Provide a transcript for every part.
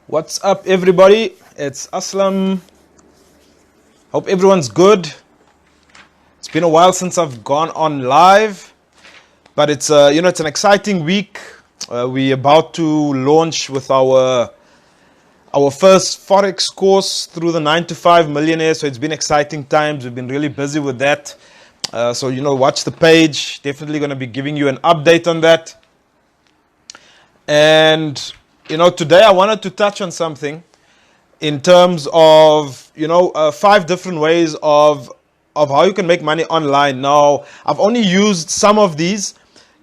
What's up, everybody? It's Aslam. Hope everyone's good. It's been a while since I've gone on live, but it's an exciting week. We're about to launch with our first forex course through the 9 to 5 Millionaire. So it's been exciting times. We've been really busy with that. So watch the page. Definitely going to be giving you an update on that. And today I wanted to touch on something in terms of 5 different ways of how you can make money online. Now, I've only used some of these.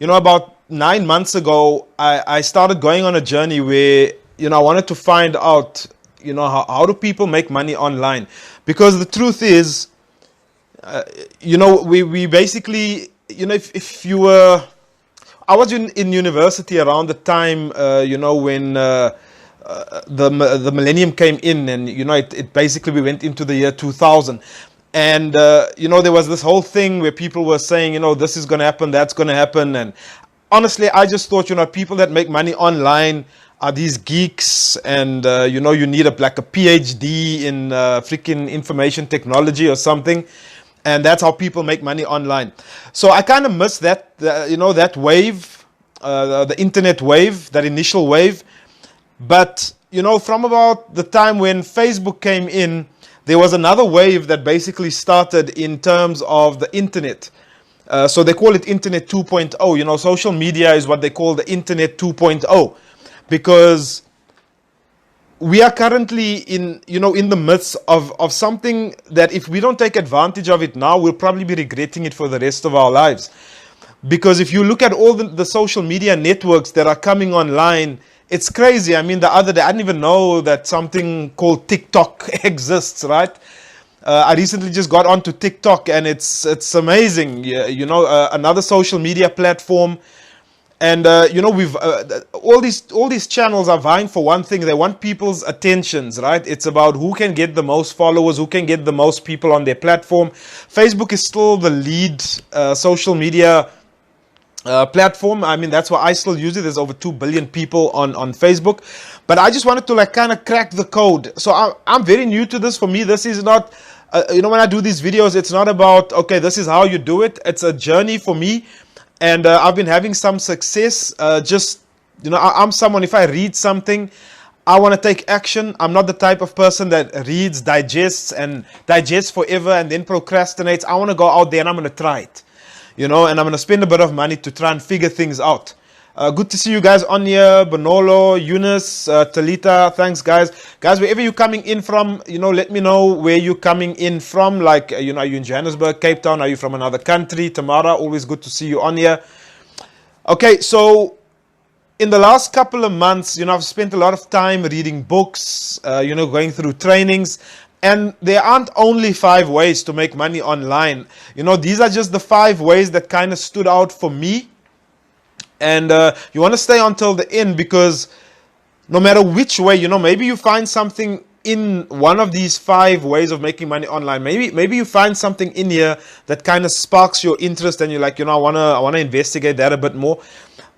About 9 months ago, I started going on a journey where I wanted to find out how do people make money online, because the truth is we basically if you were I was in university around the time, when the millennium came in, and it basically we went into the year 2000, and there was this whole thing where people were saying, this is going to happen, that's going to happen, and honestly, I just thought, people that make money online are these geeks, and you need a PhD in freaking information technology or something. And that's how people make money online. So I kind of missed that, that wave, the internet wave, that initial wave. But, from about the time when Facebook came in, there was another wave that basically started in terms of the internet. So they call it Internet 2.0. Social media is what they call the Internet 2.0. Because we are currently in the midst of something that if we don't take advantage of it now, we'll probably be regretting it for the rest of our lives. Because if you look at all the social media networks that are coming online, it's crazy. I mean, the other day, I didn't even know that something called TikTok exists, right? I recently just got onto TikTok, and it's amazing. Another social media platform. And we've all these channels are vying for one thing. They want people's attentions, right? It's about who can get the most followers, who can get the most people on their platform. Facebook is still the lead social media platform. I mean, that's why I still use it. There's over 2 billion people on Facebook. But I just wanted to kind of crack the code. So I'm very new to this. For me, this is not, when I do these videos, it's not about, okay, this is how you do it. It's a journey for me. And I've been having some success. I'm someone, if I read something, I want to take action. I'm not the type of person that reads, digests forever and then procrastinates. I want to go out there and I'm going to try it. And I'm going to spend a bit of money to try and figure things out. Good to see you guys on here. Bonolo, Eunice, Talita, thanks guys. Guys, wherever you're coming in from, let me know where you're coming in from. Like, are you in Johannesburg, Cape Town? Are you from another country? Tamara, always good to see you on here. Okay, so in the last couple of months, I've spent a lot of time reading books, going through trainings. And there aren't only 5 ways to make money online. These are just the 5 ways that kind of stood out for me. And you want to stay until the end, because no matter which way, maybe you find something in one of these 5 ways of making money online. Maybe you find something in here that kind of sparks your interest, and you're like, I want to investigate that a bit more.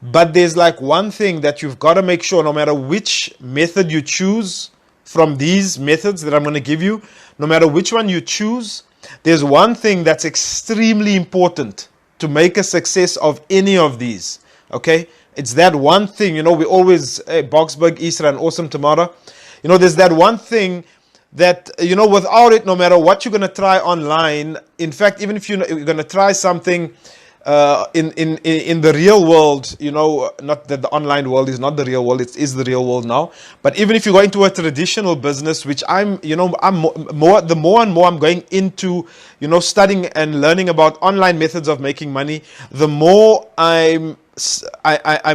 But there's like one thing that you've got to make sure, no matter which method you choose from these methods that I'm going to give you, no matter which one you choose, there's one thing that's extremely important to make a success of any of these. Okay, it's that one thing. We always, hey, Boxburg, Isra, and Awesome Tomorrow. There's that one thing that, without it, no matter what you're going to try online, in fact, even if you're going to try something in the real world, not that the online world is not the real world, it is the real world now. But even if you go into a traditional business, which I'm more and more I'm going into, studying and learning about online methods of making money, the more I'm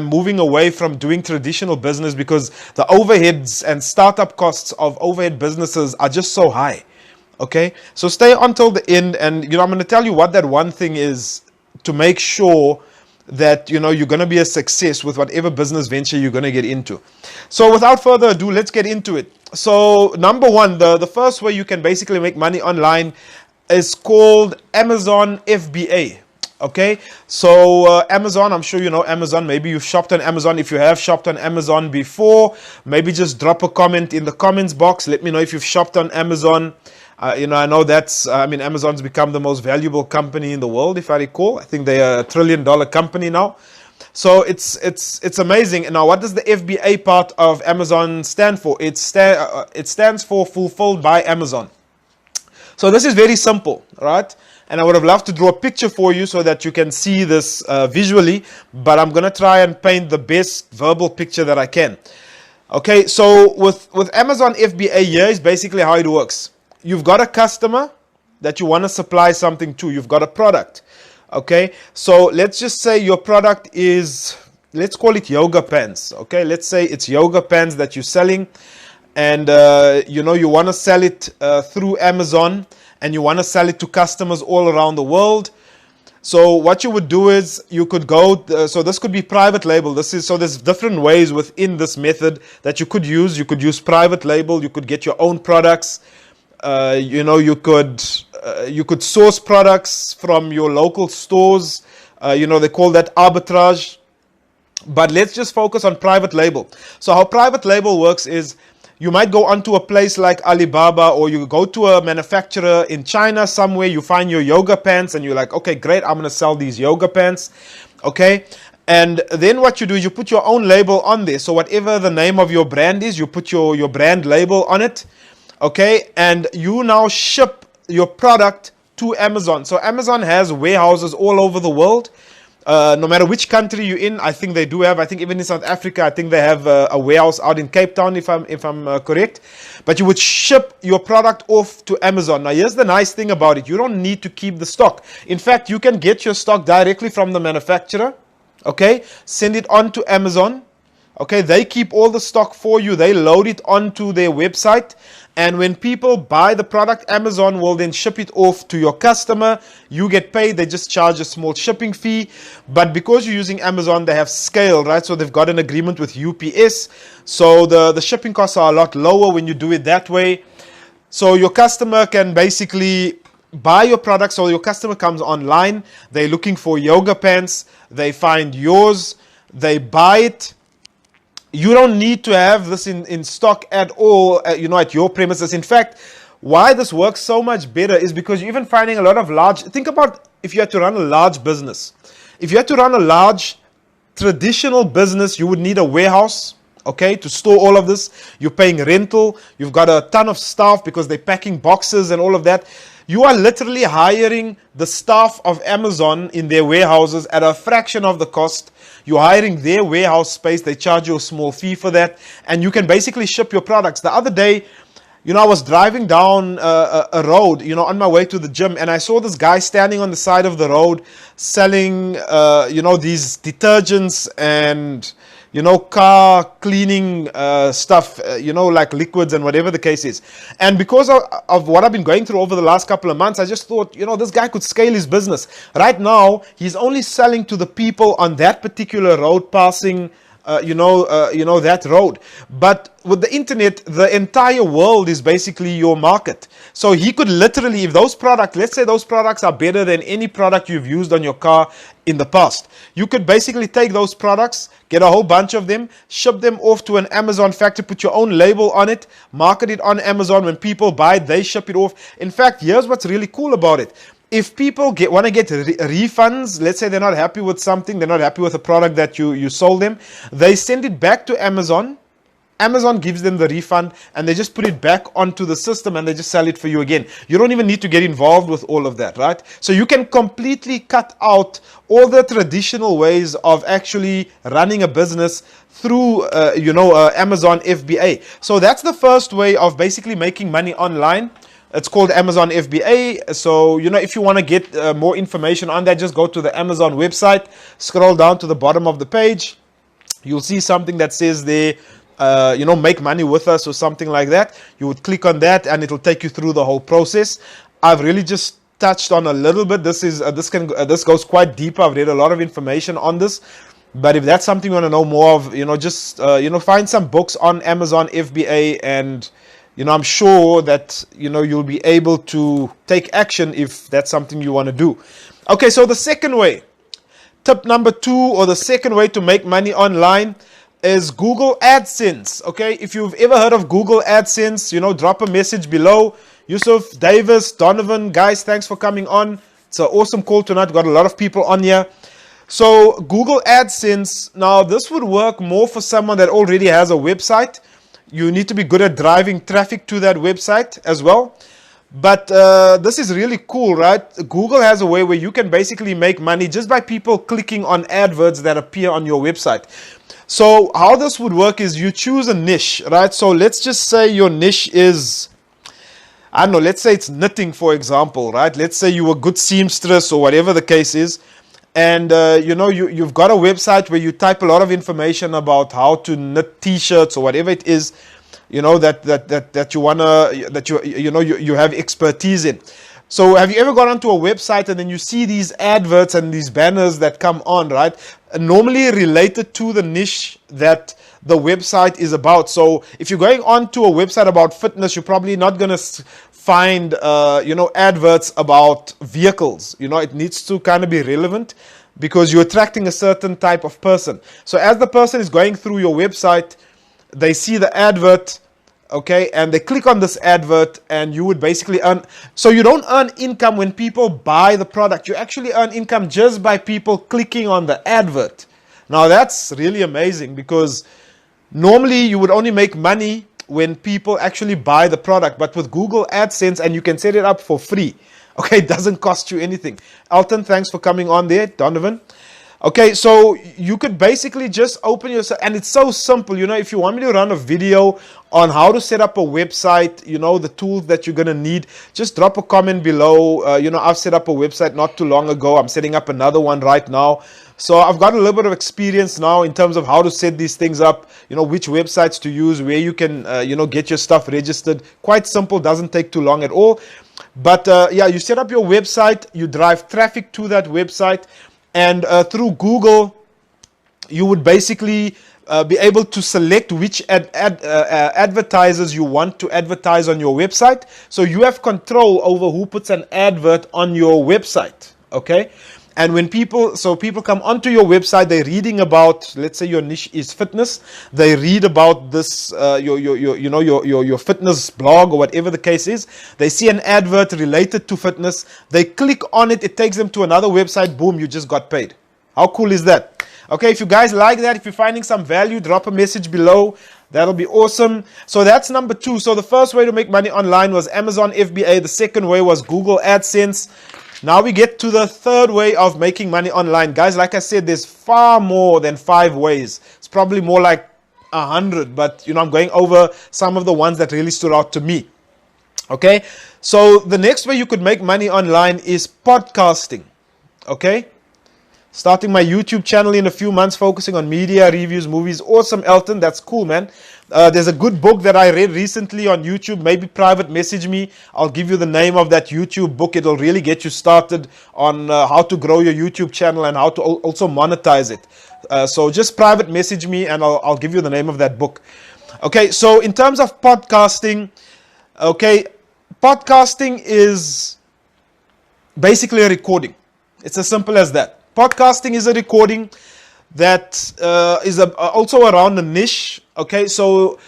moving away from doing traditional business, because the overheads and startup costs of overhead businesses are just so high. Okay, so stay until the end, and I'm going to tell you what that one thing is to make sure that you're going to be a success with whatever business venture you're going to get into. So without further ado, let's get into it. So number 1, the first way you can basically make money online is called Amazon FBA. Okay, so Amazon, I'm sure you know Amazon. Maybe you've shopped on Amazon. If you have shopped on Amazon before, maybe just drop a comment in the comments box. Let me know if you've shopped on Amazon. I know that's, Amazon's become the most valuable company in the world, if I recall. I think they're $1 trillion company now. So it's amazing. And now, what does the FBA part of Amazon stand for? It stands for Fulfilled by Amazon. So this is very simple, right? And I would have loved to draw a picture for you so that you can see this visually, but I'm going to try and paint the best verbal picture that I can. Okay, so with Amazon FBA here is basically how it works. You've got a customer that you want to supply something to. You've got a product. Okay, so let's just say your product is, let's call it yoga pants. Okay, let's say it's yoga pants that you're selling. And you want to sell it through Amazon, and you want to sell it to customers all around the world. So what you would do is you could go, so this could be private label. So there's different ways within this method that you could use. You could use private label. You could get your own products. You could source products from your local stores. They call that arbitrage. But let's just focus on private label. So how private label works is, you might go onto a place like Alibaba, or you go to a manufacturer in China somewhere, you find your yoga pants, and you're like, okay, great, I'm going to sell these yoga pants. Okay. And then what you do is you put your own label on there. So whatever the name of your brand is, you put your brand label on it. Okay. And you now ship your product to Amazon. So Amazon has warehouses all over the world. No matter which country you're in, I think they do have. I think even in South Africa, I think they have a warehouse out in Cape Town, if I'm correct. But you would ship your product off to Amazon. Now, here's the nice thing about it: you don't need to keep the stock. In fact, you can get your stock directly from the manufacturer. Okay, send it on to Amazon. Okay, they keep all the stock for you. They load it onto their website. And when people buy the product, Amazon will then ship it off to your customer. You get paid. They just charge a small shipping fee. But because you're using Amazon, they have scale, right? So they've got an agreement with UPS. So the shipping costs are a lot lower when you do it that way. So your customer can basically buy your product. So your customer comes online. They're looking for yoga pants. They find yours. They buy it. You don't need to have this in stock at all, at your premises. In fact, why this works so much better is because you're even finding a lot of think about if you had to run a large business. If you had to run a large traditional business, you would need a warehouse, okay, to store all of this. You're paying rental. You've got a ton of staff because they're packing boxes and all of that. You are literally hiring the staff of Amazon in their warehouses at a fraction of the cost. You're hiring their warehouse space. They charge you a small fee for that. And you can basically ship your products. The other day, I was driving down a road, on my way to the gym. And I saw this guy standing on the side of the road selling, these detergents and, car cleaning stuff, like liquids and whatever the case is. And because of what I've been going through over the last couple of months, I just thought, this guy could scale his business. Right now, he's only selling to the people on that particular road passing that road. But with the internet, the entire world is basically your market. So he could literally, if those products, let's say those products are better than any product you've used on your car in the past, you could basically take those products, get a whole bunch of them, ship them off to an Amazon factory, put your own label on it, market it on Amazon. When people buy it, they ship it off. In fact, here's what's really cool about it. If people want to get refunds, let's say they're not happy with something, they're not happy with a product that you sold them, they send it back to Amazon. Amazon gives them the refund and they just put it back onto the system and they just sell it for you again. You don't even need to get involved with all of that, right? So you can completely cut out all the traditional ways of actually running a business through, Amazon FBA. So that's the first way of basically making money online. It's called Amazon FBA. So, if you want to get more information on that, just go to the Amazon website, scroll down to the bottom of the page. You'll see something that says there, make money with us or something like that. You would click on that and it'll take you through the whole process. I've really just touched on a little bit. This goes quite deep. I've read a lot of information on this. But if that's something you want to know more of, find some books on Amazon FBA and I'm sure that, you'll be able to take action if that's something you want to do. Okay, so the second way, tip number 2, or the second way to make money online, is Google AdSense. Okay, if you've ever heard of Google AdSense, drop a message below. Yusuf, Davis, Donovan, guys, thanks for coming on. It's an awesome call tonight. Got a lot of people on here. So Google AdSense, now this would work more for someone that already has a website. You need to be good at driving traffic to that website as well. But this is really cool, right? Google has a way where you can basically make money just by people clicking on adverts that appear on your website. So how this would work is you choose a niche, right? So let's just say your niche is, I don't know, let's say it's knitting, for example, right? Let's say you're a good seamstress or whatever the case is. And, you've got a website where you type a lot of information about how to knit t-shirts or whatever it is, that you want to, that you have expertise in. So have you ever gone onto a website and then you see these adverts and these banners that come on, right? Normally related to the niche that the website is about. So if you're going onto a website about fitness, you're probably not going to find, adverts about vehicles. It needs to kind of be relevant because you're attracting a certain type of person. So as the person is going through your website, they see the advert, okay, and they click on this advert, and you would basically earn. So you don't earn income when people buy the product. You actually earn income just by people clicking on the advert. Now that's really amazing, because normally you would only make money when people actually buy the product. But with Google AdSense, and you can set it up for free, okay, it doesn't cost you anything. Elton, thanks for coming on there. Donovan. Okay, so you could basically just open your, and it's so simple. If you want me to run a video on how to set up a website, the tools that you're going to need, just drop a comment below. I've set up a website not too long ago. I'm setting up another one right now. So I've got a little bit of experience now in terms of how to set these things up, which websites to use, where you can, get your stuff registered. Quite simple, doesn't take too long at all. But you set up your website, you drive traffic to that website. And through Google, you would basically be able to select which advertisers you want to advertise on your website. So you have control over who puts an advert on your website, okay? And when people come onto your website, they're reading about, let's say your niche is fitness. They read about this, your fitness blog or whatever the case is. They see an advert related to fitness. They click on it. It takes them to another website. Boom, you just got paid. How cool is that? Okay, if you guys like that, if you're finding some value, drop a message below. That'll be awesome. So that's number 2. So the first way to make money online was Amazon FBA. The second way was Google AdSense. Now we get to the third way of making money online. Guys, like I said, there's far more than 5 ways. It's probably more like 100, but I'm going over some of the ones that really stood out to me. Okay, so the next way you could make money online is podcasting. Okay, starting my YouTube channel in a few months, focusing on media, reviews, movies. Awesome, Elton. That's cool, man. There's a good book that I read recently on YouTube. Maybe private message me. I'll give you the name of that YouTube book. It'll really get you started on how to grow your YouTube channel and how to also monetize it. So just private message me and I'll give you the name of that book. Okay, so in terms of podcasting, okay, podcasting is basically a recording. It's as simple as that. Podcasting is a recording that is also around a niche. Okay, so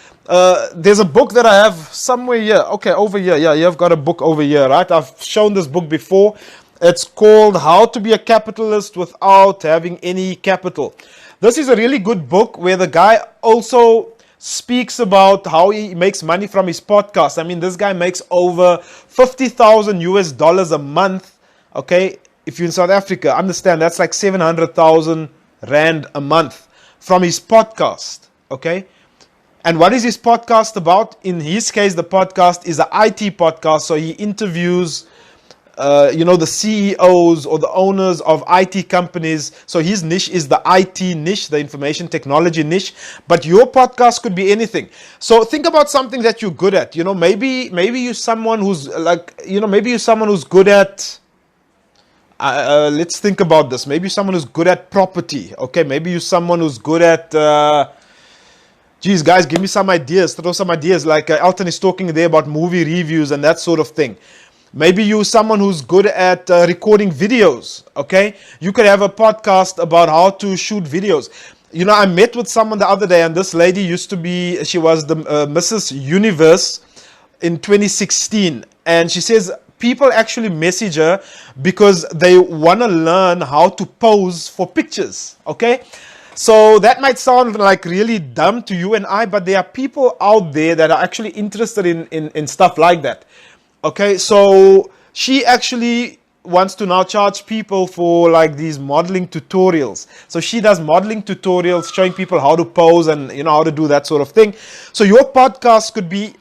there's a book that I have somewhere here. Okay, over here. Yeah, you've got a book over here, right? I've shown this book before. It's called How to Be a Capitalist Without Having Any Capital. This is a really good book where the guy also speaks about how he makes money from his podcast. I mean, this guy makes over $50,000 a month. Okay, if you're in South Africa, understand that's like 700,000 Rand a month from his podcast. Okay, and what is his podcast about? In his case, the podcast is an IT podcast. So he interviews, the CEOs or the owners of IT companies. So his niche is the IT niche, the information technology niche. But your podcast could be anything. So think about something that you're good at. Maybe you're someone who's good at. Let's think about this. Maybe someone who's good at property. Okay, maybe you're someone who's good at Geez, guys, give me some ideas. Throw some ideas. Like Elton is talking there about movie reviews and that sort of thing. Maybe you're someone who's good at recording videos. Okay, you could have a podcast about how to shoot videos. You know, I met with someone the other day, and this lady used to be, she was the Mrs. Universe in 2016, and she says people actually message her because they want to learn how to pose for pictures. Okay, so that might sound like really dumb to you and I, but there are people out there that are actually interested in stuff like that. Okay, so she actually wants to now charge people for like these modeling tutorials. So she does modeling tutorials showing people how to pose and how to do that sort of thing. So your podcast could be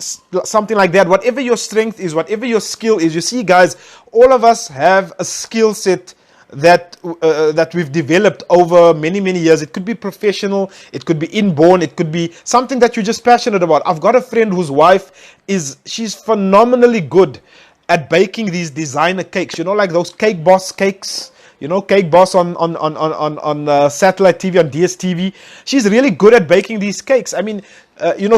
something like that. Whatever your strength is, whatever your skill is. You see, guys, all of us have a skill set that we've developed over many years. It could be professional, it could be inborn, it could be something that you're just passionate about. I've got a friend whose wife she's phenomenally good at baking these designer cakes, like those Cake Boss cakes, Cake Boss on satellite TV, on DSTV. She's really good at baking these cakes. I mean,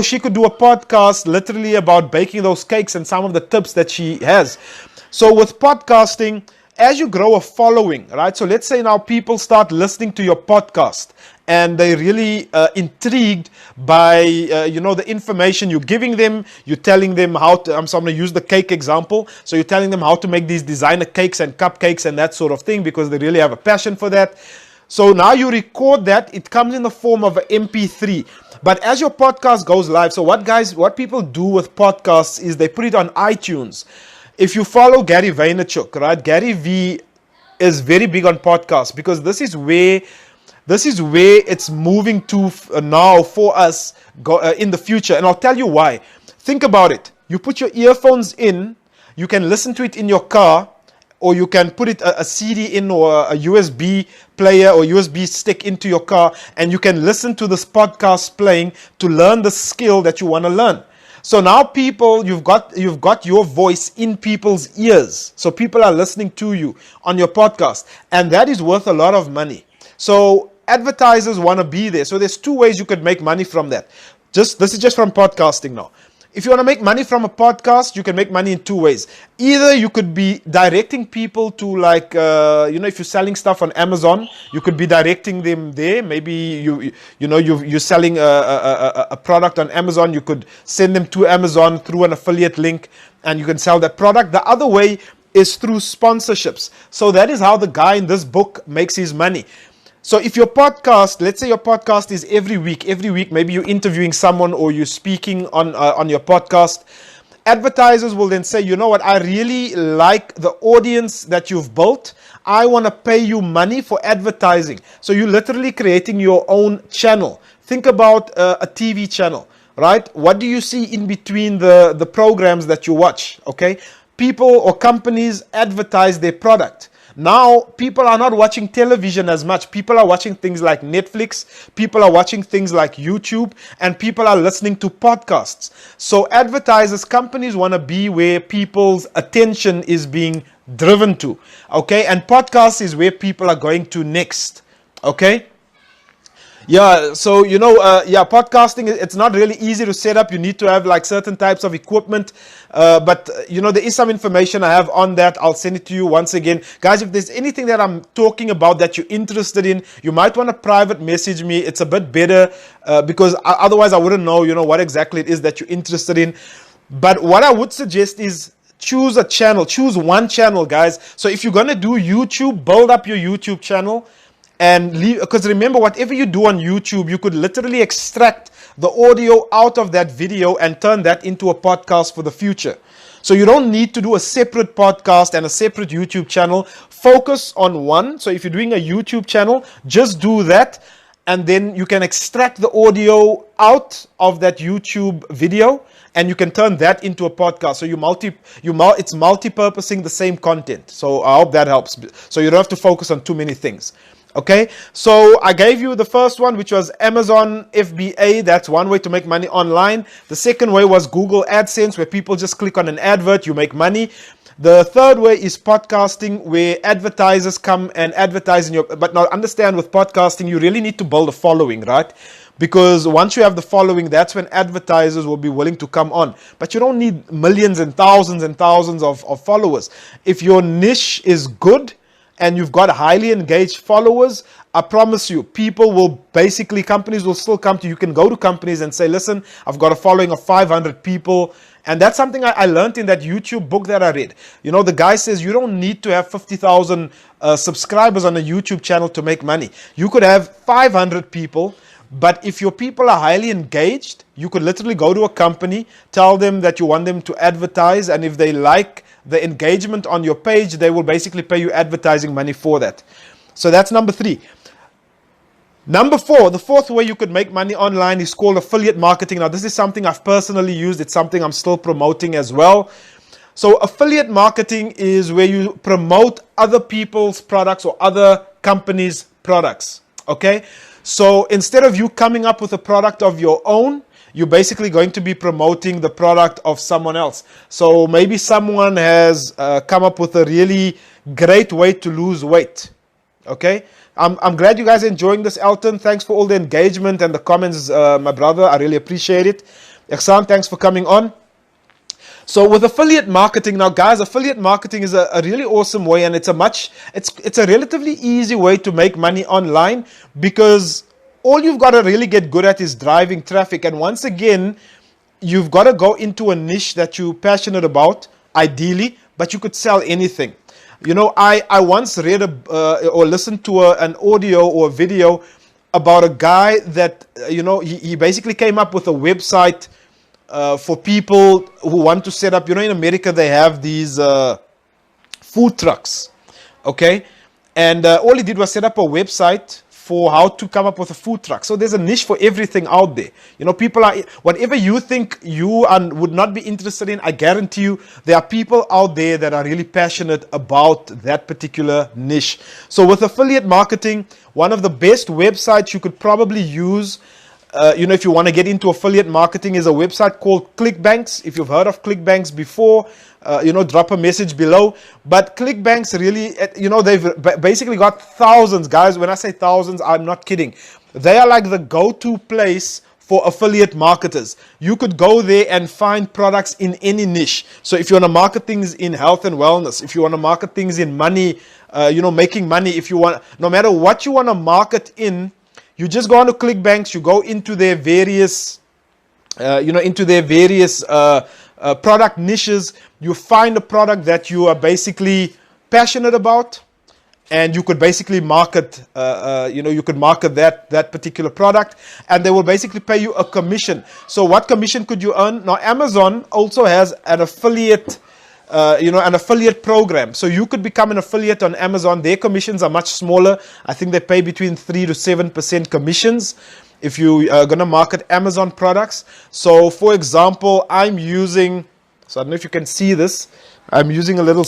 she could do a podcast literally about baking those cakes and some of the tips that she has. So with podcasting, as you grow a following, right? So let's say now people start listening to your podcast and they're really intrigued by, the information you're giving them. You're telling them how to, I'm going to use the cake example. So you're telling them how to make these designer cakes and cupcakes and that sort of thing because they really have a passion for that. So now you record that. It comes in the form of an MP3. But as your podcast goes live, so what people do with podcasts is they put it on iTunes. If you follow Gary Vaynerchuk, right? Gary V is very big on podcasts because this is where it's moving to now for us in the future. And I'll tell you why. Think about it. You put your earphones in, you can listen to it in your car, or you can put it a CD in or a USB player or USB stick into your car, and you can listen to this podcast playing to learn the skill that you want to learn. So now people, you've got your voice in people's ears. So people are listening to you on your podcast, and that is worth a lot of money. So advertisers want to be there. So there's two ways you could make money from that. This is just from podcasting now. If you want to make money from a podcast, you can make money in two ways. Either you could be directing people to like, if you're selling stuff on Amazon, you could be directing them there. Maybe you're selling a product on Amazon. You could send them to Amazon through an affiliate link and you can sell that product. The other way is through sponsorships. So that is how the guy in this book makes his money. So if your podcast, let's say your podcast is every week, maybe you're interviewing someone or you're speaking on your podcast, advertisers will then say, you know what, I really like the audience that you've built. I want to pay you money for advertising. So you're literally creating your own channel. Think about a TV channel, right? What do you see in between the programs that you watch, okay? People or companies advertise their product. Now, people are not watching television as much. People are watching things like Netflix. People are watching things like YouTube. And people are listening to podcasts. So advertisers, companies want to be where people's attention is being driven to. Okay? And podcasts is where people are going to next. Okay? Yeah, so, podcasting, it's not really easy to set up. You need to have like certain types of equipment. But there is some information I have on that. I'll send it to you once again. Guys, if there's anything that I'm talking about that you're interested in, you might want to private message me. It's a bit better because otherwise I wouldn't know, what exactly it is that you're interested in. But what I would suggest is choose a channel. Choose one channel, guys. So if you're going to do YouTube, build up your YouTube channel. And leave, because remember, whatever you do on YouTube, you could literally extract the audio out of that video and turn that into a podcast for the future. So you don't need to do a separate podcast and a separate YouTube channel. Focus on one. So if you're doing a YouTube channel, just do that. And then you can extract the audio out of that YouTube video and you can turn that into a podcast. So it's multi-purposing the same content. So I hope that helps. So you don't have to focus on too many things. Okay, so I gave you the first one, which was Amazon FBA. That's one way to make money online. The second way was Google AdSense, where people just click on an advert, you make money. The third way is podcasting, where advertisers come and advertise in your... But now understand, with podcasting, you really need to build a following, right? because once you have the following, that's when advertisers will be willing to come on. But you don't need millions and thousands of followers. If your niche is good and you've got highly engaged followers, I promise you, companies will still come to you. You can go to companies and say, listen, I've got a following of 500 people. And that's something I learned in that YouTube book that I read. You know, the guy says you don't need to have 50,000 subscribers on a YouTube channel to make money. You could have 500 people, but if your people are highly engaged, you could literally go to a company, tell them that you want them to advertise, and if they like the engagement on your page, they will basically pay you advertising money for that. So that's number 3. Number 4, the fourth way you could make money online is called affiliate marketing. Now, this is something I've personally used. It's something I'm still promoting as well. So affiliate marketing is where you promote other people's products or other companies' products. Okay? So instead of you coming up with a product of your own, you're basically going to be promoting the product of someone else. So maybe someone has come up with a really great way to lose weight. Okay? I'm glad you guys are enjoying this, Elton. Thanks for all the engagement and the comments, my brother. I really appreciate it. Ihsan, thanks for coming on. So with affiliate marketing, now guys, affiliate marketing is a really awesome way, and it's a relatively easy way to make money online, because all you've got to really get good at is driving traffic. And once again, you've got to go into a niche that you're passionate about, ideally, but you could sell anything. You know, I once read or listened to an audio or a video about a guy that, he basically came up with a website for people who want to set up, in America they have these food trucks, okay? And all he did was set up a website for how to come up with a food truck. So there's a niche for everything out there. People are, whatever you think you would not be interested in, I guarantee you there are people out there that are really passionate about that particular niche. So with affiliate marketing, one of the best websites you could probably use, if you want to get into affiliate marketing, is a website called ClickBanks. If you've heard of ClickBanks before, drop a message below. But ClickBanks really, they've basically got thousands, guys. When I say thousands, I'm not kidding. They are like the go-to place for affiliate marketers. You could go there and find products in any niche. So if you want to market things in health and wellness, if you want to market things in money, making money, if you want, no matter what you want to market in, you just go on to ClickBanks, you go into their various, product niches. You find a product that you are basically passionate about, and you could basically market, you could market that particular product, and they will basically pay you a commission. So what commission could you earn? Now, Amazon also has an affiliate, an affiliate program. So you could become an affiliate on Amazon. Their commissions are much smaller. I think they pay between 3 to 7% commissions if you are going to market Amazon products. So for example, I'm using, so I don't know if you can see this, I'm using a little,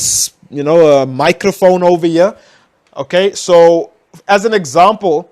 a microphone over here. Okay, so as an example,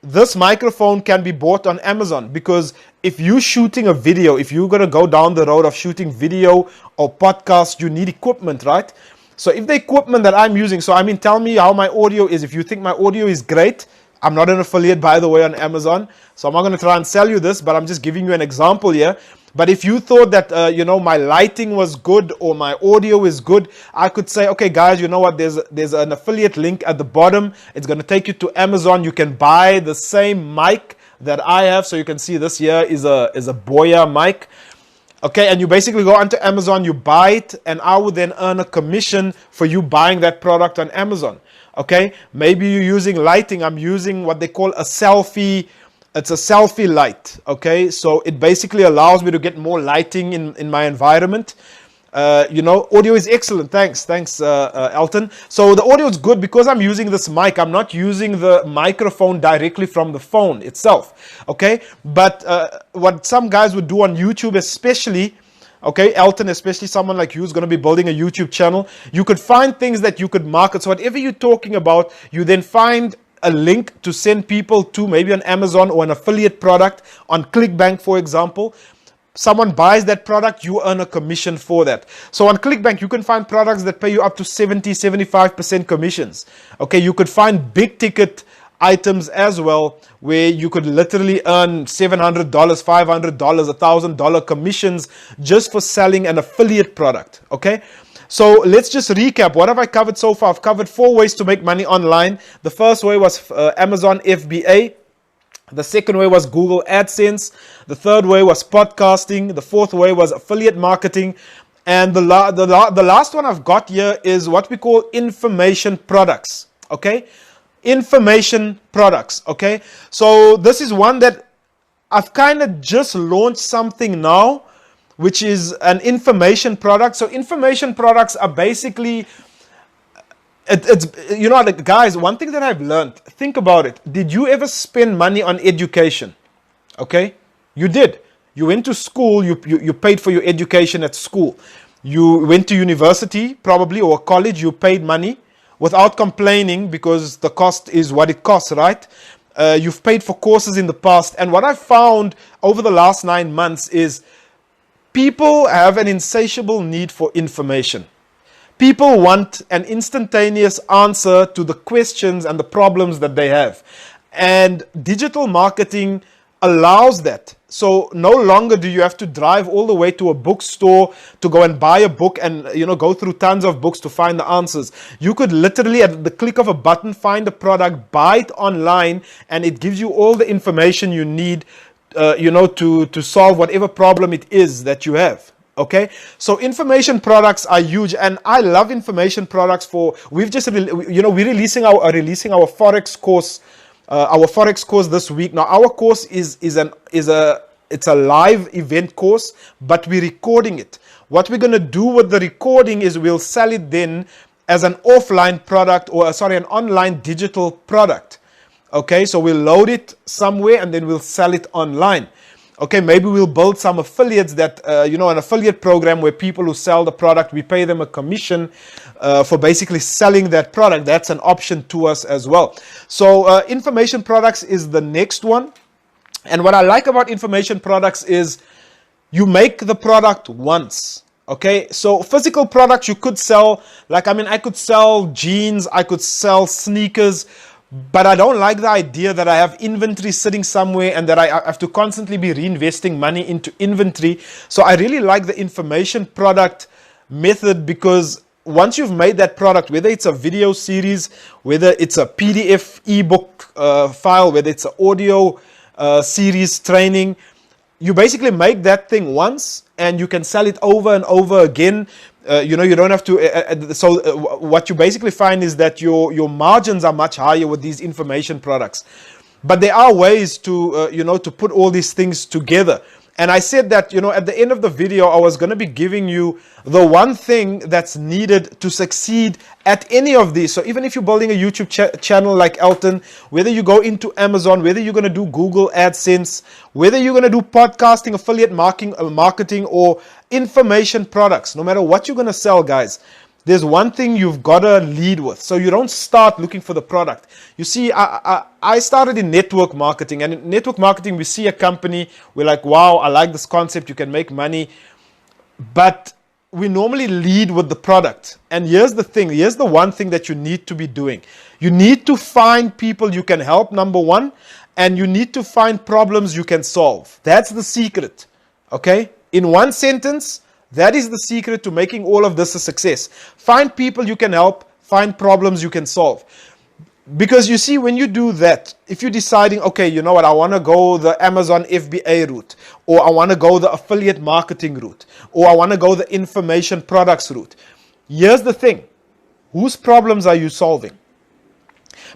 this microphone can be bought on Amazon, because if you're shooting a video, if you're going to go down the road of shooting video or podcast, you need equipment, right? So if the equipment that I'm using, tell me how my audio is. If you think my audio is great, I'm not an affiliate, by the way, on Amazon, so I'm not going to try and sell you this, but I'm just giving you an example here. But if you thought that, my lighting was good or my audio is good, I could say, okay, guys, you know what? There's an affiliate link at the bottom. It's going to take you to Amazon. You can buy the same mic that I have. So you can see this here is a Boya mic. Okay, and you basically go onto Amazon, you buy it, and I would then earn a commission for you buying that product on Amazon. Okay, maybe you're using lighting. I'm using what they call a selfie. It's a selfie light. Okay, so it basically allows me to get more lighting in my environment. Audio is excellent. Thanks, Elton. So the audio is good because I'm using this mic. I'm not using the microphone directly from the phone itself. Okay, but what some guys would do on YouTube, especially, okay, Elton, especially someone like you who's going to be building a YouTube channel, you could find things that you could market. So whatever you're talking about, you then find a link to send people to, maybe on Amazon or an affiliate product on ClickBank, for example. Someone buys that product, you earn a commission for that. So on ClickBank, you can find products that pay you up to 70-75% commissions. Okay, you could find big ticket items as well, where you could literally earn $700, $500, $1,000 commissions just for selling an affiliate product. Okay, so let's just recap. What have I covered so far? I've covered 4 ways to make money online. The first way was Amazon FBA. The second way was Google AdSense. The third way was podcasting. The fourth way was affiliate marketing. And the last one I've got here is what we call information products. Okay, information products. Okay, so this is one that I've kind of just launched something now, which is an information product. So information products are basically, it's, you know, like, guys, one thing that I've learned, think about it. Did you ever spend money on education? Okay, you did. You went to school, you paid for your education at school. You went to university, probably, or college, you paid money without complaining because the cost is what it costs, right? You've paid for courses in the past. And what I found over the last 9 months is people have an insatiable need for information. People want an instantaneous answer to the questions and the problems that they have. And digital marketing allows that. So no longer do you have to drive all the way to a bookstore to go and buy a book and, you know, go through tons of books to find the answers. You could literally, at the click of a button, find a product, buy it online, and it gives you all the information you need, you know, to solve whatever problem it is that you have. Okay, so information products are huge, and I love information products. We've just, you know, we're releasing our Forex course. Our Forex course this week. Now, our course it's a live event course, but we're recording it. What we're going to do with the recording is we'll sell it then as an offline product, or an online digital product. Okay, so we'll load it somewhere and then we'll sell it online. Okay, maybe we'll build some affiliates that, you know, an affiliate program where people who sell the product, we pay them a commission for basically selling that product. That's an option to us as well. So information products is the next one. And what I like about information products is you make the product once. Okay, so physical products you could sell, like, I mean, I could sell jeans, I could sell sneakers, but I don't like the idea that I have inventory sitting somewhere and that I have to constantly be reinvesting money into inventory. So I really like the information product method, because once you've made that product, whether it's a video series, whether it's a PDF ebook file, whether it's an audio series training, you basically make that thing once and you can sell it over and over again. You know, you don't have to. What you basically find is that your margins are much higher with these information products. But there are ways to, you know, to put all these things together. And I said that, you know, at the end of the video, I was going to be giving you the one thing that's needed to succeed at any of these. So even if you're building a YouTube channel like Elton, whether you go into Amazon, whether you're going to do Google AdSense, whether you're going to do podcasting, affiliate marketing, or information products, no matter what you're going to sell, guys, there's one thing you've got to lead with. So you don't start looking for the product. You see, I started in network marketing, and in network marketing, we see a company, we're like, wow, I like this concept, you can make money. But we normally lead with the product. And here's the thing, here's the one thing that you need to be doing. You need to find people you can help, number one, and you need to find problems you can solve. That's the secret, okay? In one sentence, that is the secret to making all of this a success. Find people you can help, find problems you can solve. Because you see, when you do that, if you're deciding, okay, you know what, I want to go the Amazon FBA route, or I want to go the affiliate marketing route, or I want to go the information products route. Here's the thing. Whose problems are you solving?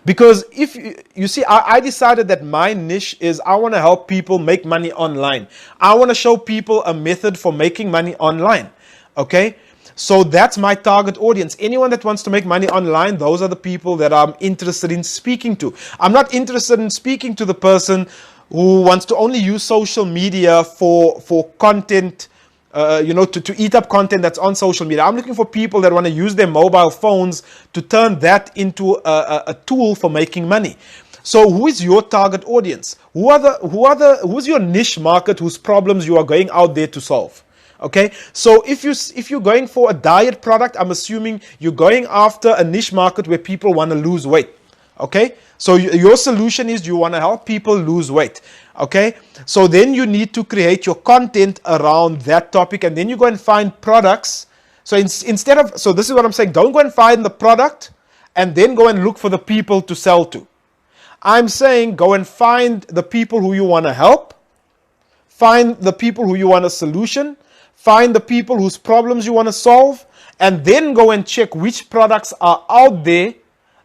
Because if you see, I decided that my niche is I want to help people make money online. I want to show people a method for making money online. Okay? So that's my target audience. Anyone that wants to make money online, those are the people that I'm interested in speaking to. I'm not interested in speaking to the person who wants to only use social media for content, you know, to eat up content that's on social media. I'm looking for people that want to use their mobile phones to turn that into a tool for making money. So who is your target audience? Who's your niche market whose problems you are going out there to solve? Okay, so if you're going for a diet product, I'm assuming you're going after a niche market where people want to lose weight. Okay, so your solution is you want to help people lose weight. Okay, so then you need to create your content around that topic, and then you go and find products. So instead of, so this is what I'm saying, don't go and find the product and then go and look for the people to sell to. I'm saying go and find the people who you want to help, find the people who you want a solution, find the people whose problems you want to solve, and then go and check which products are out there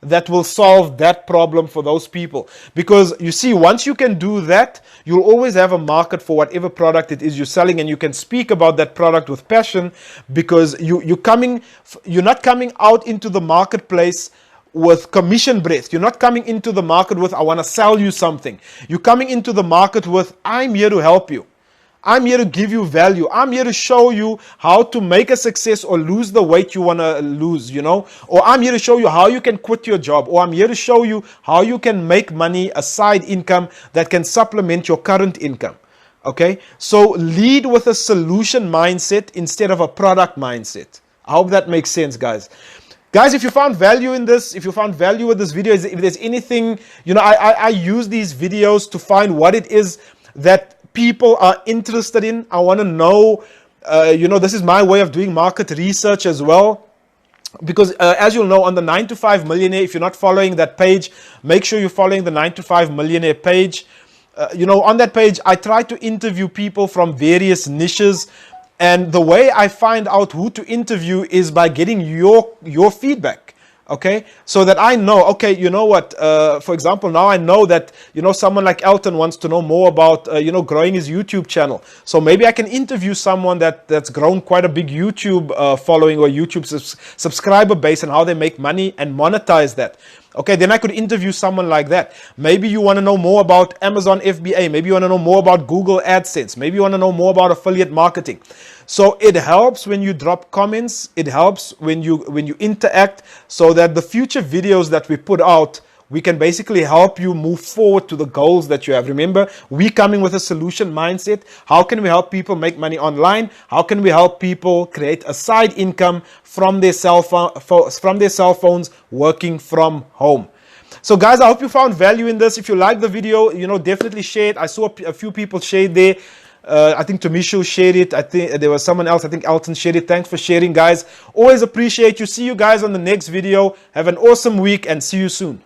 that will solve that problem for those people. Because you see, once you can do that, you'll always have a market for whatever product it is you're selling, and you can speak about that product with passion, because you're not coming out into the marketplace with commission breath. You're not coming into the market with, I want to sell you something. You're coming into the market with, I'm here to help you. I'm here to give you value. I'm here to show you how to make a success or lose the weight you want to lose, you know. Or I'm here to show you how you can quit your job. Or I'm here to show you how you can make money, a side income that can supplement your current income. Okay, so lead with a solution mindset instead of a product mindset. I hope that makes sense, guys. Guys, if you found value in this, if you found value with this video, if there's anything, you know, I use these videos to find what it is that people are interested in. I want to know, you know, this is my way of doing market research as well. Because as you'll know, on the 9 to 5 Millionaire, if you're not following that page, make sure you're following the 9 to 5 Millionaire page. You know, on that page, I try to interview people from various niches. And the way I find out who to interview is by getting your feedback. Okay, so that I know, okay, you know what, for example, now I know that, you know, someone like Elton wants to know more about, you know, growing his YouTube channel. So maybe I can interview someone that's grown quite a big YouTube following or YouTube subscriber base, and how they make money and monetize that. Okay, then I could interview someone like that. Maybe you want to know more about Amazon FBA. Maybe you want to know more about Google AdSense. Maybe you want to know more about affiliate marketing. So it helps when you drop comments. It helps when you interact, so that the future videos that we put out, we can basically help you move forward to the goals that you have. Remember, we coming with a solution mindset. How can we help people make money online? How can we help people create a side income from their cell phones, working from home? So guys, I hope you found value in this. If you like the video, you know, definitely share it. I saw a few people share there. I think Tomisho shared it. I think there was someone else. I think Elton shared it. Thanks for sharing, guys. Always appreciate you. See you guys on the next video. Have an awesome week and see you soon.